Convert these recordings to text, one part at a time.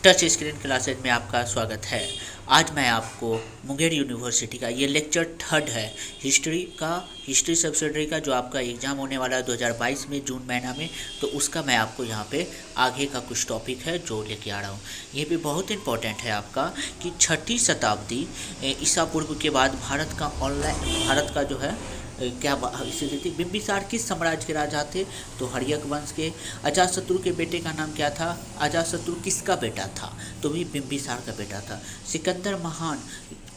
Touch screen classes में आपका स्वागत है। आज मैं आपको मुंगेर यूनिवर्सिटी का ये लेक्चर थर्ड है हिस्ट्री सब्सिडरी का जो आपका एग्ज़ाम होने वाला है 2022 में जून महीना में। तो उसका मैं आपको यहाँ पे आगे का कुछ टॉपिक है जो लेके आ रहा हूँ। ये भी बहुत इंपॉर्टेंट है आपका कि 6ठी शताब्दी ईसा पूर्व के बाद भारत का जो है क्या स्थिति थी। बिंबिसार किस साम्राज्य के राजा थे? तो हर्यक वंश के। अजातशत्रु के बेटे का नाम क्या था? अजातशत्रु किसका बेटा था? तो भी बिंबिसार का बेटा था। सिकंदर महान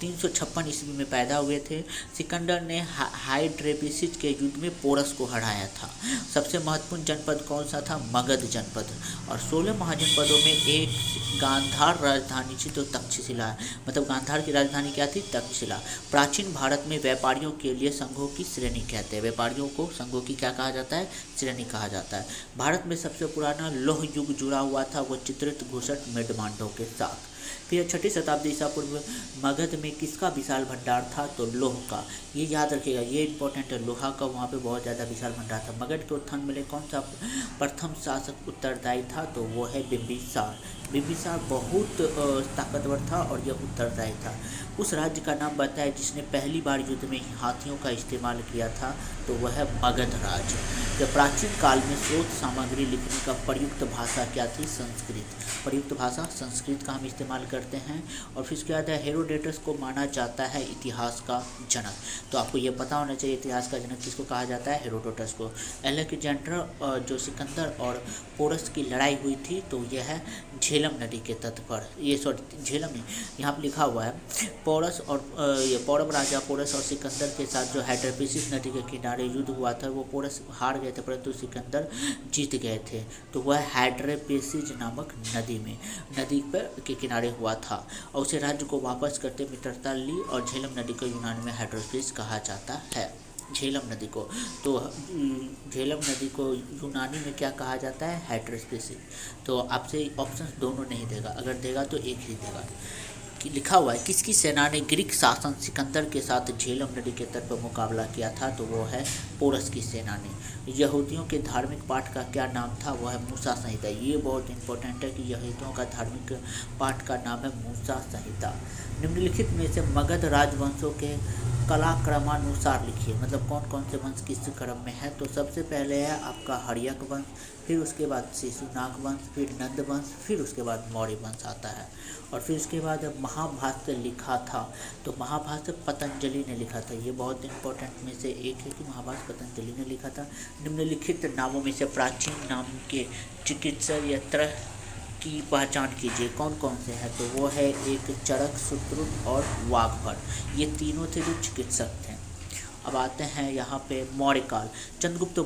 356 ईस्वी में पैदा हुए थे। सिकंदर ने हाइड्रेपिसिस के युद्ध में पोरस को हराया था। सबसे महत्वपूर्ण जनपद कौन सा था? मगध जनपद। और 16 महाजनपदों में एक गांधार राजधानी थी, तो तक्षशिला, मतलब गांधार की राजधानी क्या थी? तक्षशिला। प्राचीन भारत में व्यापारियों के लिए संघों की श्रेणी कहते हैं। व्यापारियों को संघों की क्या कहा जाता है? श्रेणी कहा जाता है। भारत में सबसे पुराना लौह युग जुड़ा हुआ था वो चित्रित घुसट मेडमांडों के साथ। फिर 6ठी शताब्दी ईसा पूर्व मगध में किसका विशाल भंडार था? तो लोह का। ये याद रखिएगा, ये इंपॉर्टेंट है। लोहा का वहाँ पे बहुत ज़्यादा विशाल भंडार था। मगध के उत्थान में कौन सा प्रथम शासक उत्तरदायी था? तो वो है बिंबिसार। बिंबिसार बहुत ताकतवर था और यह उत्तरदायी था। उस राज्य का नाम बताए जिसने पहली बार युद्ध में हाथियों का इस्तेमाल किया था, तो वह है मगध राज्य। जब प्राचीन काल में स्रोत सामग्री लिखने का प्रयुक्त भाषा क्या थी? संस्कृत। प्रयुक्त भाषा संस्कृत का हम इस्तेमाल करते हैं। और फिर उसके बाद हेरोडोटस को माना जाता है इतिहास का जनक। तो आपको ये पता होना चाहिए इतिहास का जनक किसको कहा जाता है? हेरोडोटस को। अलेक्जेंडर जो सिकंदर और पोरस की लड़ाई हुई थी, तो यह है झेलम नदी के तट पर। ये झेलम नहीं, यहाँ पर लिखा हुआ है पौरव राजा पोरस और सिकंदर के साथ जो हाइड्रेपिसिस नदी के किनारे युद्ध हुआ था, वो पोरस हार गए थे परंतु सिकंदर जीत गए थे। तो वह हाइड्रेपिसिस नामक नदी पर के किनारे हुआ था और उसे राज्य को वापस करते मित्रता ली। और झेलम नदी को यूनानी में हाइड्रोपिसिस कहा जाता है। झेलम नदी को, तो झेलम नदी को यूनानी में क्या कहा जाता है? हाइड्रोपिसिस। तो आपसे ऑप्शन दोनों नहीं देगा, अगर देगा तो एक ही देगा। लिखा हुआ है किसकी सेना ने ग्रीक शासक सिकंदर के साथ झेलम नदी के तट पर मुकाबला किया था? तो वो है पोरस की सेना ने। यहूदियों के धार्मिक पाठ का क्या नाम था? वो है मूसा संहिता। ये बहुत इंपॉर्टेंट है कि यहूदियों का धार्मिक पाठ का नाम है मूसा संहिता। निम्नलिखित में से मगध राजवंशों के कलाक्रमानुसार लिखिए, मतलब कौन कौन से वंश किस क्रम में है। तो सबसे पहले है आपका हर्यक वंश, फिर उसके बाद शिशुनाग वंश, फिर नंद वंश, फिर उसके बाद मौर्य वंश आता है। और फिर उसके बाद महाभाष्य लिखा था, तो महाभाष्य पतंजलि ने लिखा था। ये बहुत इंपॉर्टेंट में से एक है कि महाभाष्य पतंजलि ने लिखा था। निम्नलिखित नामों में से प्राचीन नाम के चिकित्सक यंत्र की पहचान कीजिए, कौन कौन से हैं? तो वो है एक चरक, सुश्रुत और वाग्भट। ये तीनों थे जो चिकित्सक थे। अब आते हैं यहाँ पे मौर्य काल। चंद्रगुप्त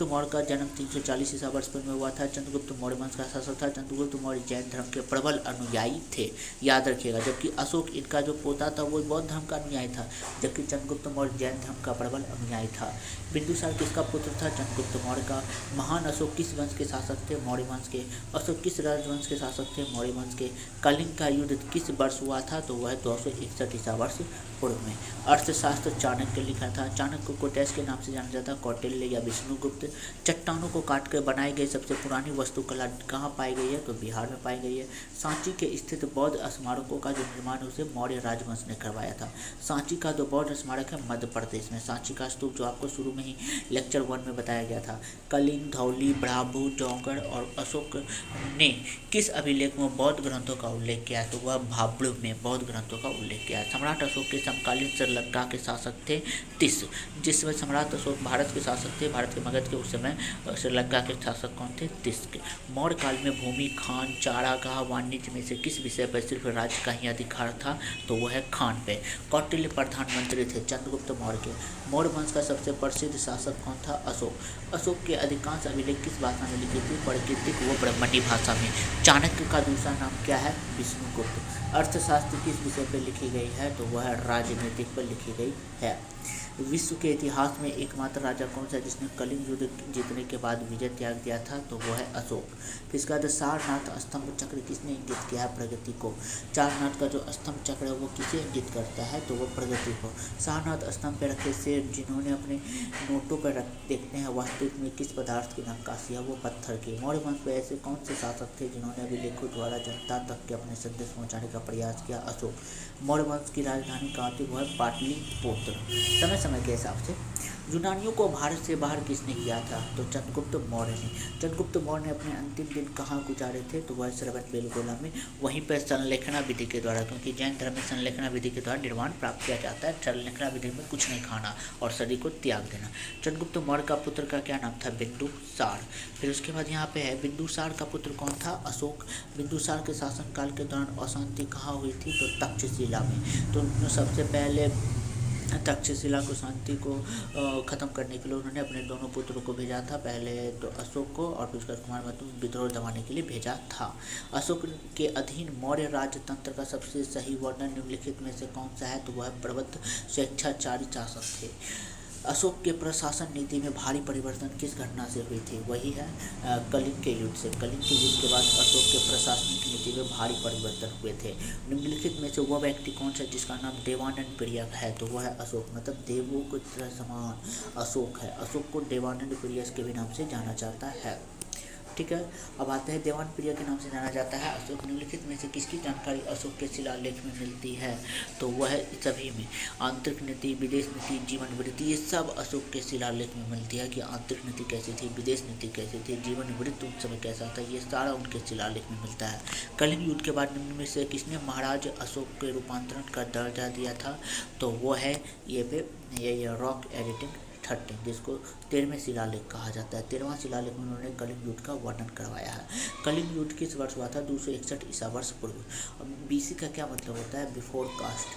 मौर्य का जन्म 340 ईसा वर्ष में हुआ था। चंद्रगुप्त मौर्य वंश का शासक था। चंद्रगुप्त मौर्य जैन धर्म के प्रबल अनुयायी थे, याद रखिएगा। जबकि अशोक, इनका जो पोता था, वो बौद्ध धर्म का अनुयायी था, जबकि चंद्रगुप्त मौर्य जैन धर्म का प्रबल अनुयायी था। बिंदुसार किसका पुत्र था? चंद्रगुप्त मौर्य का। महान अशोक किस वंश के शासक थे? मौर्य वंश के। अशोक किस राजवंश के शासक थे? मौर्य वंश के। कलिंग का युद्ध किस वर्ष हुआ था? तो वह 261 ईसा वर्ष पूर्व में। अर्थशास्त्र चाणक्य लिखा था। चाणक्य को टैक्स के नाम से जाना जाता है, कौटिल्य या विष्णुगुप्त। चट्टानों को काट कर बनाई गई सबसे पुरानी वास्तुकला कहाँ पाई गई है? तो बिहार में पाई गई है। सांची के स्थित बौद्ध स्मारकों का जो निर्माण उसे मौर्य राजवंश ने करवाया था। सांची का जो बौद्ध स्मारक है मध्य प्रदेश में। सांची का स्तूप जो आपको शुरू में ही लेक्चर 1 में बताया गया था। कलिंग, धौली, ब्राभू, जौगढ़ और अशोक ने किस अभिलेख में बौद्ध ग्रंथों का उल्लेख किया? तो वह भाब्रू में बौद्ध ग्रंथों का उल्लेख किया। सम्राट अशोक के समकालीन श्रीलंका के शासक थे तिस। जिस समय सम्राट अशोक भारत के शासक थे, भारत के मगध के, उस समय श्रीलंका के शासक कौन थे? तिस्क। मौर्य काल में भूमि, खान, चारागाह, वाणिज्य में से किस विषय पर सिर्फ राज्य का ही अधिकार था? तो वह है खान पे। कौटिल्य प्रधानमंत्री थे चंद्रगुप्त मौर्य के। मौर्य वंश का सबसे प्रसिद्ध शासक कौन था? अशोक। अशोक के अधिकांश अभिलेख किस भाषा में लिखे थे? प्राकृतिक व ब्राह्मणी भाषा में। चाणक्य का दूसरा नाम क्या है? विष्णुगुप्त। अर्थशास्त्र किस विषय पर लिखी गई है? तो वह है राजनीतिक पर लिखी गई है। विश्व के इतिहास में एकमात्र राजा कौन सा है जिसने कलिंग युद्ध जीतने के बाद विजय त्याग दिया था? तो वो है अशोक। फिर इसके बाद सारनाथ स्तंभ चक्र किसने इंगित किया है? प्रगति को। सारनाथ का जो स्तंभ चक्र है वो किसे इंगित करता है? तो वो प्रगति को। सारनाथ स्तंभ पर रखे सेब जिन्होंने अपने नोटों पर देखते हैं वास्तविक में किस पदार्थ की नक्काशी है? वो पत्थर की। मौर्य वंश में ऐसे कौन से शासक थे जिन्होंने अभिलेखों द्वारा जनता तक के अपने संदेश पहुंचाने का प्रयास किया? अशोक। मौर्य वंश की राजधानी कहाँ थी? वो है पाटलिपुत्र। समय के हिसाब से यूनानियों को भारत से बाहर किसने किया था? तो चंद्रगुप्त मौर्य ने। चंद्रगुप्त मौर्य ने अपने अंतिम दिन कहाँ गुजारे थे? तो वह श्रवणबेलगोला में, वहीं पर संलेखना विधि के द्वारा, क्योंकि जैन धर्म में संलेखना विधि के द्वारा निर्वाण प्राप्त किया जाता है। संलेखना विधि में कुछ नहीं खाना और शरीर को त्याग देना। चंद्रगुप्त मौर्य का पुत्र का क्या नाम था? बिंदुसार। फिर उसके बाद यहाँ पे है बिंदुसार का पुत्र कौन था? अशोक। बिंदुसार के शासनकाल के दौरान अशांति कहाँ हुई थी? तो तक्षशिला में। तो सबसे पहले तक्षशिला को शांति को ख़त्म करने के लिए उन्होंने अपने दोनों पुत्रों को भेजा था। पहले तो अशोक को और फिर उसका कुमार विद्रोह दबाने के लिए भेजा था। अशोक के अधीन मौर्य राजतंत्र का सबसे सही वर्णन निम्नलिखित में से कौन सा है? तो वह प्रबुद्ध स्वेच्छाचारी शासक थे। अशोक के प्रशासन नीति में भारी परिवर्तन किस घटना से हुई थी? वही है कलिंग के युद्ध से। कलिंग के युद्ध के बाद अशोक के प्रशासनिक नीति में भारी परिवर्तन हुए थे। निम्नलिखित में से वह व्यक्ति कौन सा जिसका नाम देवानंद प्रिय है? तो वह है अशोक। मतलब देवों को तरह समान अशोक है। अशोक को देवानंद प्रिय के भी नाम से जाना जाता है। ठीक है, अब आते हैं देवान प्रिय के नाम से जाना जाता है अशोक। निम्नलिखित में से किसकी जानकारी अशोक के शिलालेख में मिलती है? तो वह है सभी में। आंतरिक नीति, विदेश नीति, जीवन वृत्ति, ये सब अशोक के शिलालेख में मिलती है कि आंतरिक नीति कैसी थी, विदेश नीति कैसी थी, जीवन वृत्ति उस समय कैसा था, ये सारा उनके शिलालेख में मिलता है। कलिंग युद्ध के बाद निम्न में से किसने महाराज अशोक के रूपांतरण का दर्जा दिया था? तो वो है ये रॉक एडिटिंग 13, जिसको 13वें शिलालेख कहा जाता है। 13वां शिलालेख में उन्होंने कलिंग युद्ध का वर्णन करवाया है। कलिंग युद्ध किस वर्ष हुआ था? 261 ईसा वर्ष पूर्व। बीसी का क्या मतलब होता है? बिफोर कास्ट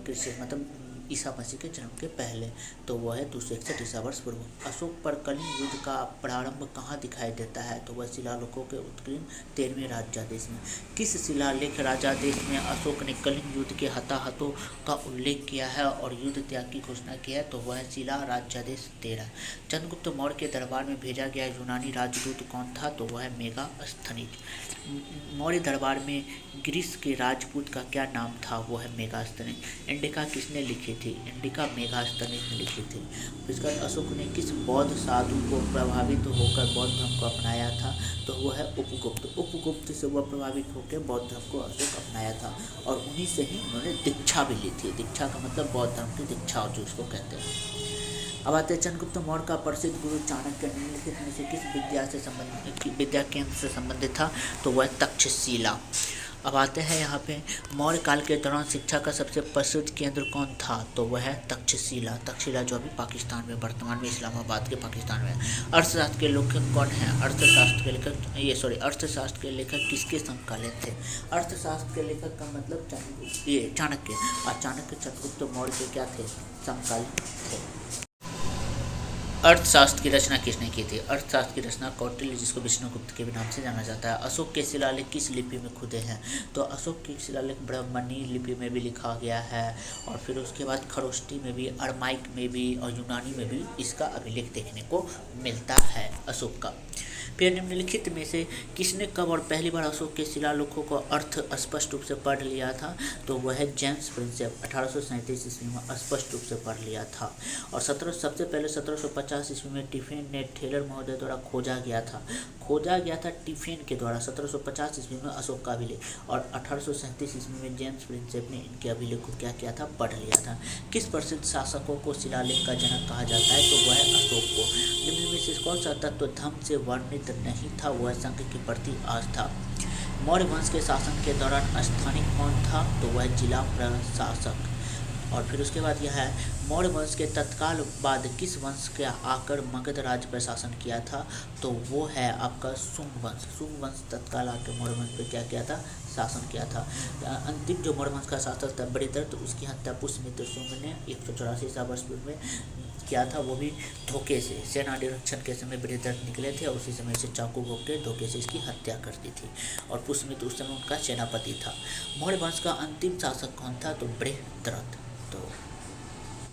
क्रिश्चियन, मतलब ईसा मसीह के जन्म के पहले। तो वह है 261 ईसा वर्ष पूर्व। अशोक पर कलिंग युद्ध का प्रारंभ कहाँ दिखाई देता है? तो वह शिलालेखों के उत्कीर्ण 13वें राजादेश में। किस शिलालेख राजादेश में अशोक ने कलिंग युद्ध के हताहतों का उल्लेख किया है और युद्ध त्याग की घोषणा की है? तो वह शिला राजादेश 13। चंद्रगुप्त मौर्य के दरबार में भेजा गया यूनानी राजदूत कौन था? तो वह है मेगास्थनीज। मौर्य दरबार में ग्रीस के राजपूत का क्या नाम था? वो है मेगास्थनीज। इंडिका किसने लिखी थी? इंडिका मेगास्थनीज ने लिखी थी। इसका अशोक ने किस बौद्ध साधु को प्रभावित होकर बौद्ध धर्म को अपनाया था? तो वह है उपगुप्त। उपगुप्त से वह प्रभावित होकर बौद्ध धर्म को अशोक अपनाया था और उन्हीं से ही उन्होंने दीक्षा भी ली थी। दीक्षा का मतलब बौद्ध धर्म की दीक्षा जो इसको कहते हैं। अब आते हैं चंद्रगुप्त मौर्य का प्रसिद्ध गुरु चाणक्य निम्नलिखित में से किस विद्या केंद्र से संबंधित था? तो वह तक्षशिला। अब आते हैं यहाँ पे मौर्य काल के दौरान शिक्षा का सबसे प्रसिद्ध केंद्र कौन था? तो वह है तक्षशिला। तक्षशिला जो अभी पाकिस्तान में, वर्तमान में इस्लामाबाद के पाकिस्तान में है। अर्थशास्त्र के लेखक कौन है? अर्थशास्त्र के लेखक किसके समकालीन थे? अर्थशास्त्र के लेखक का मतलब चाणक्य। और चाणक्य चंद्रगुप्त मौर्य के क्या थे? समकालीन थे। अर्थशास्त्र की रचना किसने की थी? अर्थशास्त्र की रचना कौटिल्य, जिसको विष्णुगुप्त के भी नाम से जाना जाता है। अशोक के शिलालेख किस लिपि में खुदे हैं? तो अशोक के शिलालेख ब्राह्मणी लिपि में भी लिखा गया है और फिर उसके बाद खरोष्टी में भी, अरमाइक में भी और यूनानी में भी इसका अभिलेख देखने को मिलता है अशोक का। फिर निम्नलिखित में से किसने कब और पहली बार अशोक के शिलालेखों का अर्थ स्पष्ट रूप से पढ़ लिया था? तो वह है जेम्स प्रिंसेप। 1837 ईस्वी में स्पष्ट रूप से पढ़ लिया था। और सबसे पहले 1750 ईस्वी में टिफिन ने टेलर महोदय द्वारा खोजा गया था टिफिन के द्वारा 1750 ईस्वी में अशोक का अभिलेख। और 1837 ईस्वी में जेम्स प्रिंसेप ने इनके अभिलेख को क्या किया था? पढ़ लिया था। किस प्रसिद्ध शासकों को शिलालेख का जनक कहा जाता है? तो वह है अशोक को। निम्न में से कौन सा तत्व धर्म से वर्णित नहीं था? वह संघ के प्रति आस्था। मौर्य वंश के शासन के दौरान स्थानिक कौन था? तो वह जिला प्रशासक। और फिर उसके बाद यह है मौर्य वंश के तत्काल बाद किस वंश के आकर मगध राज्य पर शासन किया था? तो वो है आपका शुंग वंश। शुंग वंश तत्काल आकर मौर्य वंश पर क्या किया था? शासन किया था। अंतिम जो मौर्य वंश का शासक था बृहद्रथ, तो उसकी हत्या पुष्यमित्र शुंग ने 184 ईसा वर्ष पूर्व में किया था। वो भी धोखे से, सेना निरीक्षण के समय बृहद्रथ निकले थे और उसी समय से चाकू भोग के धोखे से इसकी हत्या कर दी थी। और पुष्यमित्र उस समय उनका सेनापति था। मौर्य वंश का अंतिम शासक कौन था? तो बृहद्रथ। तो